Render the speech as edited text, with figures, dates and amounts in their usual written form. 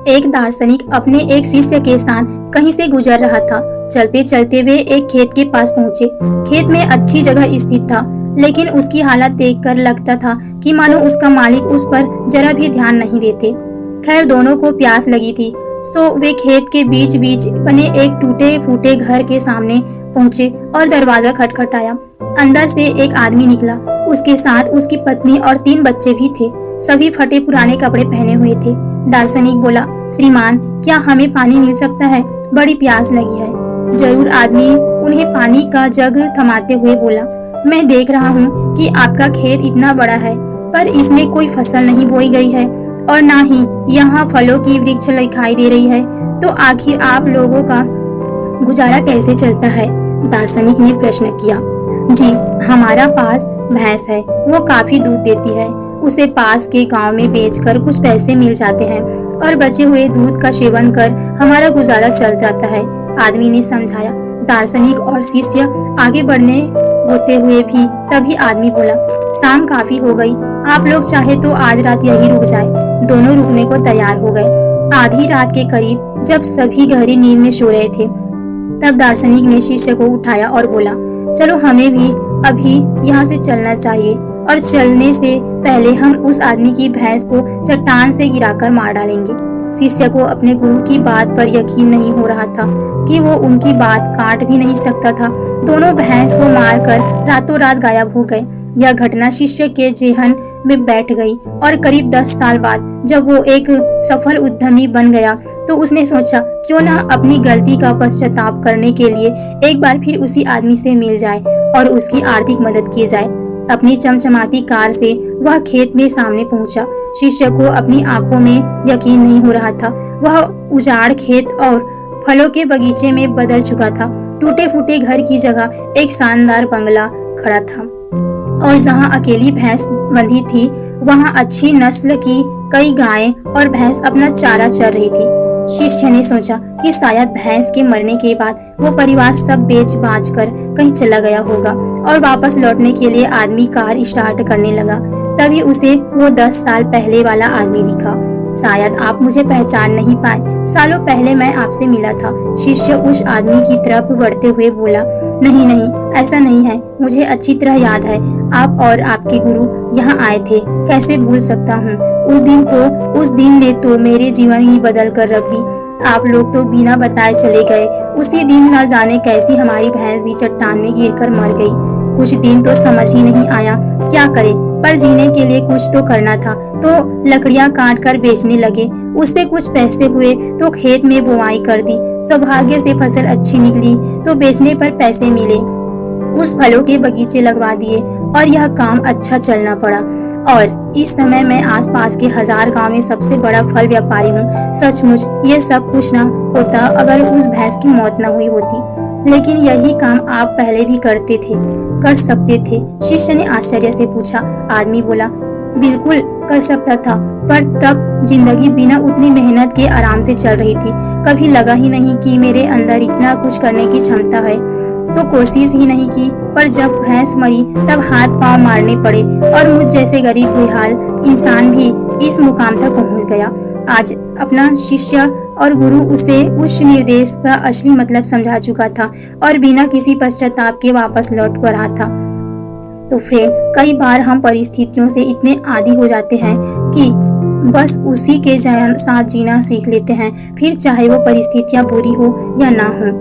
एक दार्शनिक अपने एक शिष्य के साथ कहीं से गुजर रहा था। चलते चलते वे एक खेत के पास पहुंचे। खेत में अच्छी जगह स्थित था, लेकिन उसकी हालत देखकर लगता था कि मानो उसका मालिक उस पर जरा भी ध्यान नहीं देते। खैर, दोनों को प्यास लगी थी, सो वे खेत के बीच बीच बने एक टूटे फूटे घर के सामने पहुंचे और दरवाजा खटखटाया। अंदर से एक आदमी निकला। उसके साथ उसकी पत्नी और 3 बच्चे भी थे। सभी फटे पुराने कपड़े पहने हुए थे। दार्शनिक बोला, श्रीमान, क्या हमें पानी मिल सकता है? बड़ी प्यास लगी है। जरूर, आदमी उन्हें पानी का जग थमाते हुए बोला। मैं देख रहा हूँ कि आपका खेत इतना बड़ा है, पर इसमें कोई फसल नहीं बोई गई है और ना ही यहाँ फलों की वृक्ष दिखाई दे रही है, तो आखिर आप लोगों का गुजारा कैसे चलता है? दार्शनिक ने प्रश्न किया। जी, हमारा पास भैंस है, वो काफी दूध देती है। उसे पास के गांव में बेचकर कुछ पैसे मिल जाते हैं और बचे हुए दूध का सेवन कर हमारा गुजारा चल जाता है, आदमी ने समझाया। दार्शनिक और शिष्य आगे बढ़ने होते हुए भी तभी आदमी बोला, शाम काफी हो गई, आप लोग चाहे तो आज रात यही रुक जाए। दोनों रुकने को तैयार हो गए। आधी रात के करीब जब सभी गहरी नींद में सो रहे थे, तब दार्शनिक ने शिष्य को उठाया और बोला, चलो, हमें भी अभी यहाँ से चलना चाहिए और चलने से पहले हम उस आदमी की भैंस को चट्टान से गिराकर मार डालेंगे। शिष्य को अपने गुरु की बात पर यकीन नहीं हो रहा था कि वो उनकी बात काट भी नहीं सकता था। दोनों भैंस को मारकर रातों रात गायब हो गए। यह घटना शिष्य के जेहन में बैठ गई और करीब 10 साल बाद जब वो एक सफल उद्यमी बन गया, तो उसने सोचा, क्यों ना अपनी गलती का पश्चाताप करने के लिए एक बार फिर उसी आदमी से मिल जाए और उसकी आर्थिक मदद की जाए। अपनी चमचमाती कार से वह खेत में सामने पहुंचा। शिष्य को अपनी आंखों में यकीन नहीं हो रहा था। वह उजाड़ खेत और फलों के बगीचे में बदल चुका था। टूटे फूटे घर की जगह एक शानदार बंगला खड़ा था और जहां अकेली भैंस बंधी थी, वहां अच्छी नस्ल की कई गायें और भैंस अपना चारा चर रही थी। शिष्य ने सोचा कि शायद भैंस के मरने के बाद वो परिवार सब बेच बाच कर कहीं चला गया होगा और वापस लौटने के लिए आदमी कार स्टार्ट करने लगा। तभी उसे वो 10 साल पहले वाला आदमी दिखा। शायद आप मुझे पहचान नहीं पाए, सालों पहले मैं आपसे मिला था। शिष्य उस आदमी की तरफ बढ़ते हुए बोला, नहीं नहीं, ऐसा नहीं है, मुझे अच्छी तरह याद है, आप और आपके गुरु यहाँ आए थे, कैसे भूल सकता हूँ। उस दिन ने तो मेरे जीवन ही बदल कर रख दी। आप लोग तो बिना बताए चले गए। उसी दिन न जाने कैसी हमारी भैंस भी चट्टान में गिरकर मर गई। कुछ दिन तो समझ ही नहीं आया क्या करे, पर जीने के लिए कुछ तो करना था, तो लकड़ियां काट कर बेचने लगे। उससे कुछ पैसे हुए तो खेत में बुआई कर दी। सौभाग्य से फसल अच्छी निकली तो बेचने पर पैसे मिले। उस फलों के बगीचे लगवा दिए और यह काम अच्छा चलना पड़ा। और इस समय मैं आसपास के 1000 गांव में सबसे बड़ा फल व्यापारी हूँ। सचमुच ये सब कुछ ना होता अगर उस भैंस की मौत न हुई होती। लेकिन यही काम आप पहले भी कर सकते थे? शिष्य ने आश्चर्य से पूछा। आदमी बोला, बिल्कुल कर सकता था, पर तब जिंदगी बिना उतनी मेहनत के आराम से चल रही थी। कभी लगा ही नहीं कि मेरे अंदर इतना कुछ करने की क्षमता है, तो कोशिश ही नहीं की। पर जब भैंस मरी तब हाथ पांव मारने पड़े और मुझ जैसे गरीब बेहाल इंसान भी इस मुकाम तक पहुंच गया। आज अपना शिष्य और गुरु उसे उस निर्देश का असली मतलब समझा चुका था और बिना किसी पश्चाताप के वापस लौट कर रहा था। तो फ्रेंड, कई बार हम परिस्थितियों से इतने आदी हो जाते हैं कि बस उसी के साथ जीना सीख लेते हैं, फिर चाहे वो परिस्थितियां बुरी हो या ना हो।